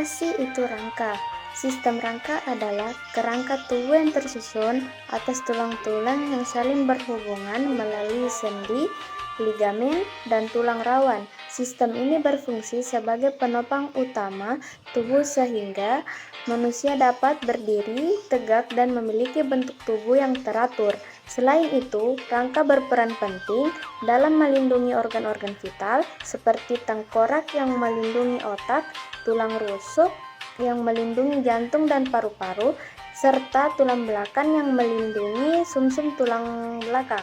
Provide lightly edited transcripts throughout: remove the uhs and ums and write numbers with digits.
Apa sih itu rangka? Sistem rangka adalah kerangka tubuh yang tersusun atas tulang-tulang yang saling berhubungan melalui sendi, ligamen, dan tulang rawan. Sistem ini berfungsi sebagai penopang utama tubuh sehingga manusia dapat berdiri tegak dan memiliki bentuk tubuh yang teratur. Selain itu, rangka berperan penting dalam melindungi organ-organ vital seperti tengkorak yang melindungi otak, tulang rusuk yang melindungi jantung dan paru-paru, serta tulang belakang yang melindungi sumsum tulang belakang.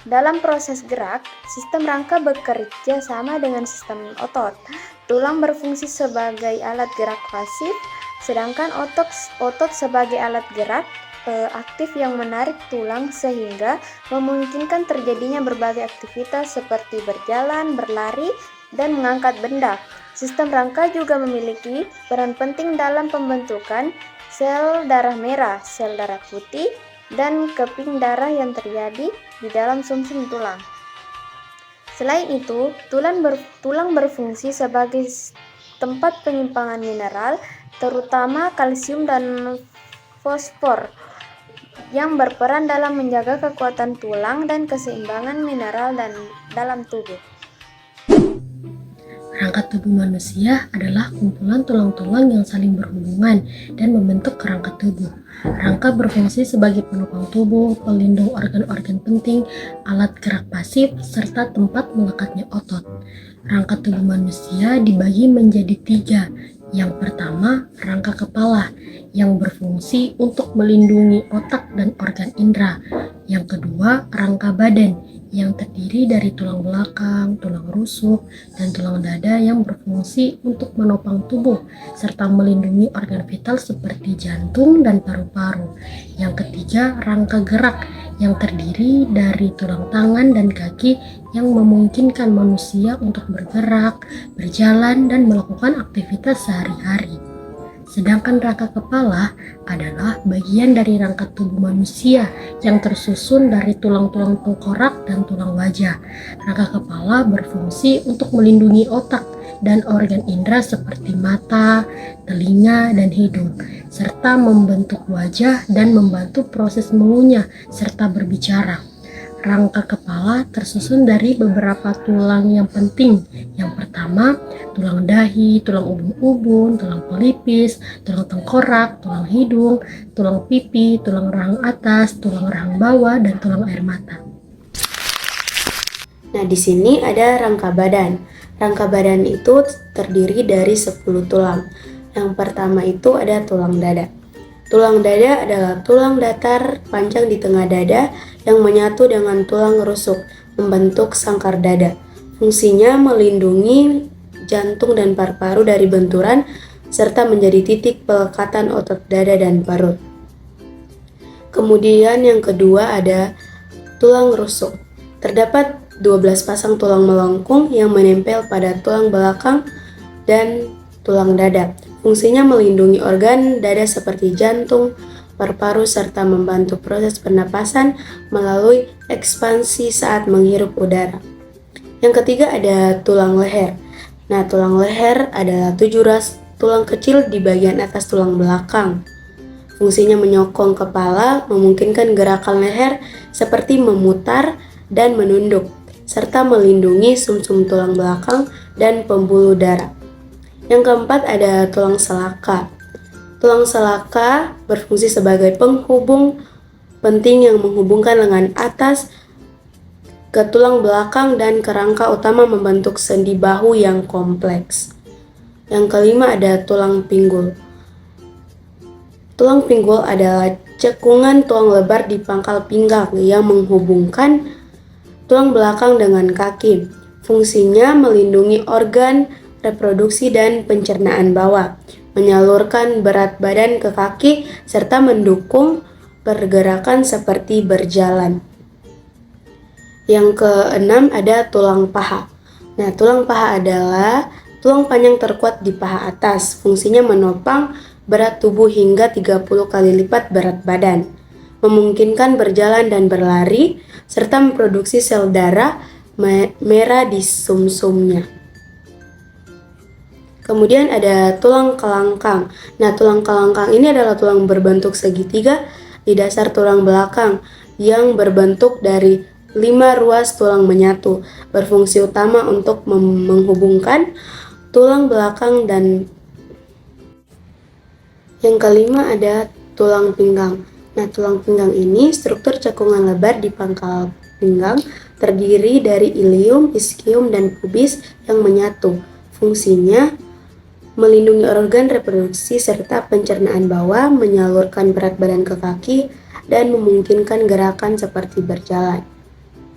Dalam proses gerak, sistem rangka bekerja sama dengan sistem otot. Tulang berfungsi sebagai alat gerak pasif, sedangkan otot sebagai alat gerak aktif yang menarik tulang sehingga memungkinkan terjadinya berbagai aktivitas seperti berjalan, berlari, dan mengangkat benda. Sistem rangka juga memiliki peran penting dalam pembentukan sel darah merah, sel darah putih, dan keping darah yang terjadi di dalam sumsum tulang. Selain itu, tulang berfungsi sebagai tempat penyimpangan mineral, terutama kalsium dan fosfor, yang berperan dalam menjaga kekuatan tulang dan keseimbangan mineral dalam tubuh. Rangka tubuh manusia adalah kumpulan tulang-tulang yang saling berhubungan dan membentuk kerangka tubuh. Rangka berfungsi sebagai penopang tubuh, pelindung organ-organ penting, alat gerak pasif, serta tempat melekatnya otot. Rangka tubuh manusia dibagi menjadi 3. Yang pertama, rangka kepala yang berfungsi untuk melindungi otak dan organ indera. Yang kedua, rangka badan yang terdiri dari tulang belakang, tulang rusuk, dan tulang dada yang berfungsi untuk menopang tubuh serta melindungi organ vital seperti jantung dan paru-paru. Yang ketiga, rangka gerak yang terdiri dari tulang tangan dan kaki yang memungkinkan manusia untuk bergerak, berjalan, dan melakukan aktivitas sehari-hari. Sedangkan rangka kepala adalah bagian dari rangka tubuh manusia yang tersusun dari tulang-tulang tengkorak dan tulang wajah. Rangka kepala berfungsi untuk melindungi otak dan organ indera seperti mata, telinga, dan hidung, serta membentuk wajah dan membantu proses mengunyah serta berbicara. Rangka kepala tersusun dari beberapa tulang yang penting. Yang pertama, tulang dahi, tulang ubun-ubun, tulang pelipis, tulang tengkorak, tulang hidung, tulang pipi, tulang rahang atas, tulang rahang bawah, dan tulang air mata. Nah, di sini ada rangka badan. Rangka badan itu terdiri dari 10 tulang. Yang pertama itu ada tulang dada. Tulang dada adalah tulang datar panjang di tengah dada yang menyatu dengan tulang rusuk, membentuk sangkar dada. Fungsinya melindungi jantung dan paru-paru dari benturan, serta menjadi titik pelekatan otot dada dan perut. Kemudian yang kedua ada tulang rusuk. Terdapat 12 pasang tulang melengkung yang menempel pada tulang belakang dan tulang dada. Fungsinya melindungi organ dada seperti jantung, paru-paru, serta membantu proses pernapasan melalui ekspansi saat menghirup udara. Yang ketiga ada tulang leher. Nah, tulang leher adalah 7 ras tulang kecil di bagian atas tulang belakang. Fungsinya menyokong kepala, memungkinkan gerakan leher seperti memutar dan menunduk, serta melindungi sumsum tulang belakang dan pembuluh darah. Yang keempat ada tulang selaka. Tulang selaka berfungsi sebagai penghubung penting yang menghubungkan lengan atas ke tulang belakang dan kerangka utama membentuk sendi bahu yang kompleks. Yang kelima ada tulang pinggul. Tulang pinggul adalah cekungan tulang lebar di pangkal pinggang yang menghubungkan tulang belakang dengan kaki. Fungsinya melindungi organ reproduksi dan pencernaan bawah, menyalurkan berat badan ke kaki, serta mendukung pergerakan seperti berjalan. Yang keenam ada tulang paha. Nah, tulang paha adalah tulang panjang terkuat di paha atas. Fungsinya menopang berat tubuh hingga 30 kali lipat berat badan, memungkinkan berjalan dan berlari, serta memproduksi sel darah merah di sumsumnya. Kemudian ada tulang kelangkang. Nah, tulang kelangkang ini adalah tulang berbentuk segitiga di dasar tulang belakang yang berbentuk dari 5 ruas tulang menyatu, berfungsi utama untuk menghubungkan tulang belakang. Dan yang kelima ada tulang pinggang. Nah, tulang pinggang ini struktur cekungan lebar di pangkal pinggang terdiri dari ilium, ischium, dan pubis yang menyatu. Fungsinya melindungi organ reproduksi serta pencernaan bawah, menyalurkan berat badan ke kaki, dan memungkinkan gerakan seperti berjalan.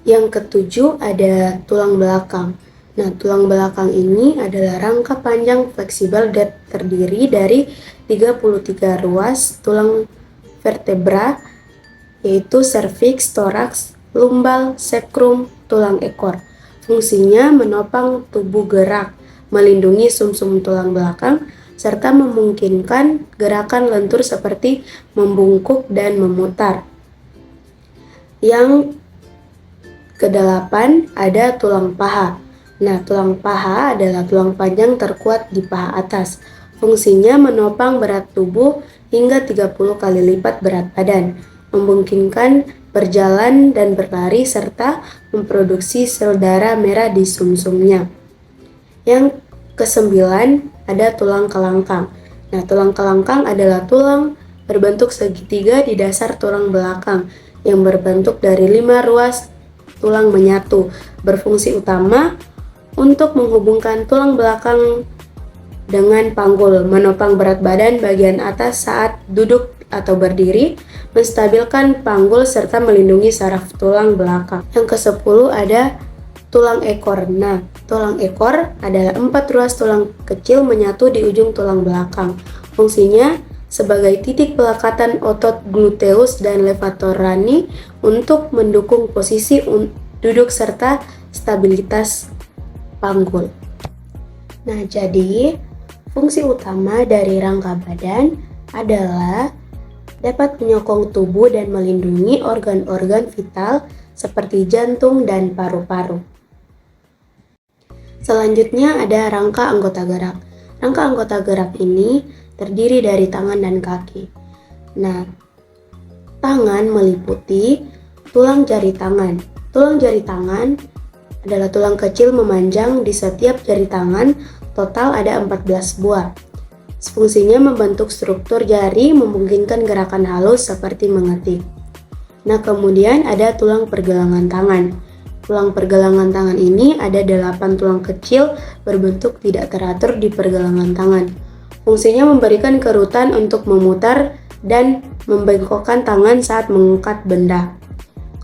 Yang ketujuh ada tulang belakang. Nah, tulang belakang ini adalah rangka panjang fleksibel dan terdiri dari 33 ruas tulang vertebra, yaitu serviks, toraks, lumbal, sacrum, tulang ekor. Fungsinya menopang tubuh gerak, melindungi sumsum tulang belakang, serta memungkinkan gerakan lentur seperti membungkuk dan memutar. Yang kedelapan ada tulang paha. Nah, tulang paha adalah tulang panjang terkuat di paha atas. Fungsinya menopang berat tubuh hingga 30 kali lipat berat badan, memungkinkan berjalan dan berlari, serta memproduksi sel darah merah di sumsumnya. Yang kesembilan ada tulang kelangkang. Nah, tulang kelangkang adalah tulang berbentuk segitiga di dasar tulang belakang yang berbentuk dari 5 ruas tulang menyatu, berfungsi utama untuk menghubungkan tulang belakang dengan panggul, menopang berat badan bagian atas saat duduk atau berdiri, menstabilkan panggul, serta melindungi saraf tulang belakang. Yang ke-10 ada tulang ekor. Nah, tulang ekor adalah 4 ruas tulang kecil menyatu di ujung tulang belakang. Fungsinya sebagai titik pelekatan otot gluteus dan levator rani untuk mendukung posisi duduk serta stabilitas panggul. Nah, jadi fungsi utama dari rangka badan adalah dapat menyokong tubuh dan melindungi organ-organ vital seperti jantung dan paru-paru. Selanjutnya ada rangka anggota gerak. Rangka anggota gerak ini terdiri dari tangan dan kaki. Nah, tangan meliputi tulang jari tangan. Tulang jari tangan adalah tulang kecil memanjang di setiap jari tangan, total ada 14 buah. Fungsinya membentuk struktur jari, memungkinkan gerakan halus seperti mengetik. Nah, kemudian ada tulang pergelangan tangan. Tulang pergelangan tangan ini ada 8 tulang kecil berbentuk tidak teratur di pergelangan tangan. Fungsinya memberikan kerutan untuk memutar dan membengkokkan tangan saat mengangkat benda.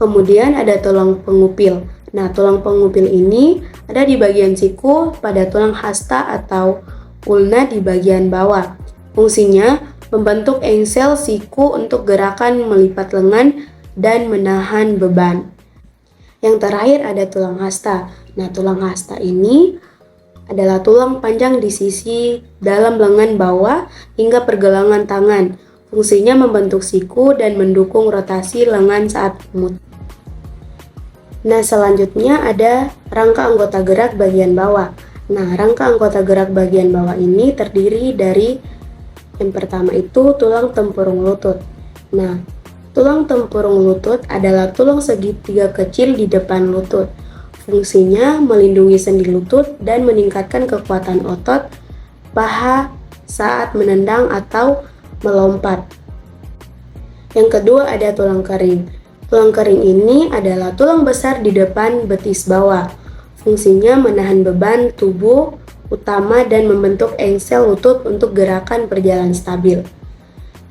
Kemudian ada tulang pengupil. Nah, tulang pengupil ini ada di bagian siku pada tulang hasta atau ulna di bagian bawah. Fungsinya membentuk engsel siku untuk gerakan melipat lengan dan menahan beban. Yang terakhir ada tulang hasta. Nah, tulang hasta ini adalah tulang panjang di sisi dalam lengan bawah hingga pergelangan tangan. Fungsinya membentuk siku dan mendukung rotasi lengan saat memutar. Nah, selanjutnya ada rangka anggota gerak bagian bawah. Nah, rangka anggota gerak bagian bawah ini terdiri dari yang pertama itu tulang tempurung lutut. Nah, tulang tempurung lutut adalah tulang segitiga kecil di depan lutut. Fungsinya melindungi sendi lutut dan meningkatkan kekuatan otot paha saat menendang atau melompat. Yang kedua ada tulang kering. Tulang kering ini adalah tulang besar di depan betis bawah. Fungsinya menahan beban tubuh utama dan membentuk engsel lutut untuk gerakan berjalan stabil.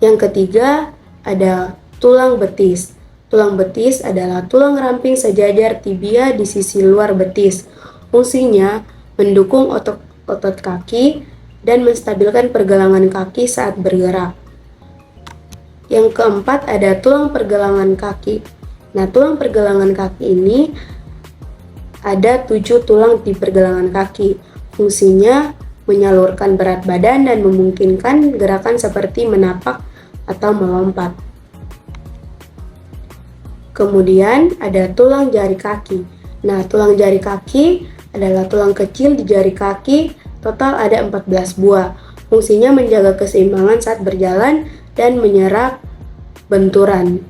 Yang ketiga ada tulang betis. Tulang betis adalah tulang ramping sejajar tibia di sisi luar betis. Fungsinya mendukung otot kaki dan menstabilkan pergelangan kaki saat bergerak. Yang keempat ada tulang pergelangan kaki. Nah, tulang pergelangan kaki ini ada 7 tulang di pergelangan kaki. Fungsinya menyalurkan berat badan dan memungkinkan gerakan seperti menapak atau melompat. Kemudian ada tulang jari kaki. Nah, tulang jari kaki adalah tulang kecil di jari kaki Total ada 14 buah. Fungsinya menjaga keseimbangan saat berjalan dan menyerap benturan.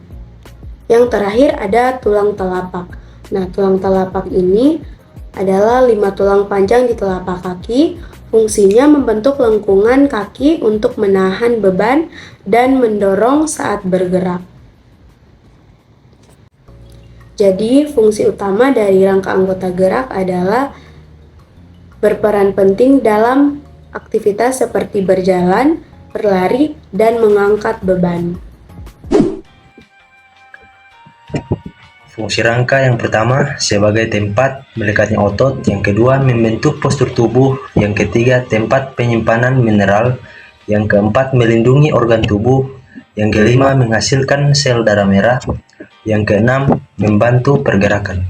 Yang terakhir ada tulang telapak. Nah, tulang telapak ini adalah 5 tulang panjang di telapak kaki. Fungsinya membentuk lengkungan kaki untuk menahan beban dan mendorong saat bergerak. Jadi, fungsi utama dari rangka anggota gerak adalah berperan penting dalam aktivitas seperti berjalan, berlari, dan mengangkat beban. Fungsi rangka yang pertama sebagai tempat melekatnya otot, yang kedua membentuk postur tubuh, yang ketiga tempat penyimpanan mineral, yang keempat melindungi organ tubuh, yang kelima menghasilkan sel darah merah, yang keenam membantu pergerakan.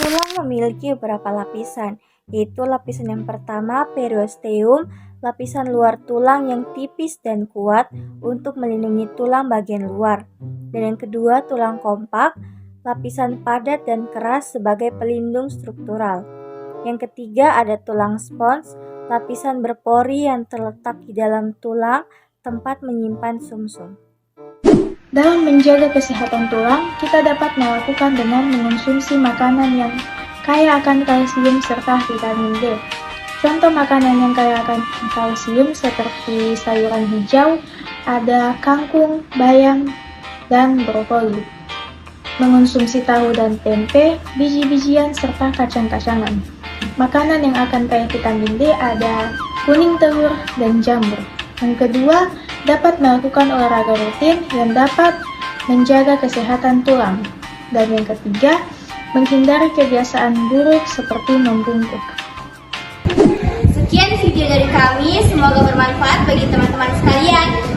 Tulang memiliki beberapa lapisan, yaitu lapisan yang pertama periosteum, lapisan luar tulang yang tipis dan kuat untuk melindungi tulang bagian luar. Dan yang kedua tulang kompak, lapisan padat dan keras sebagai pelindung struktural. Yang ketiga ada tulang spons, lapisan berpori yang terletak di dalam tulang, tempat menyimpan sumsum. Dalam menjaga kesehatan tulang, kita dapat melakukan dengan mengonsumsi makanan yang kaya akan kalsium serta vitamin D. Contoh makanan yang kaya akan kalsium seperti sayuran hijau, ada kangkung, bayam, dan brokoli. Mengonsumsi tahu dan tempe, biji-bijian, serta kacang-kacangan. Makanan yang akan kaya vitamin D ada kuning telur dan jamur. Yang kedua, dapat melakukan olahraga rutin yang dapat menjaga kesehatan tulang. Dan yang ketiga, menghindari kebiasaan buruk seperti membungkuk. Sekian video dari kami, semoga bermanfaat bagi teman-teman sekalian.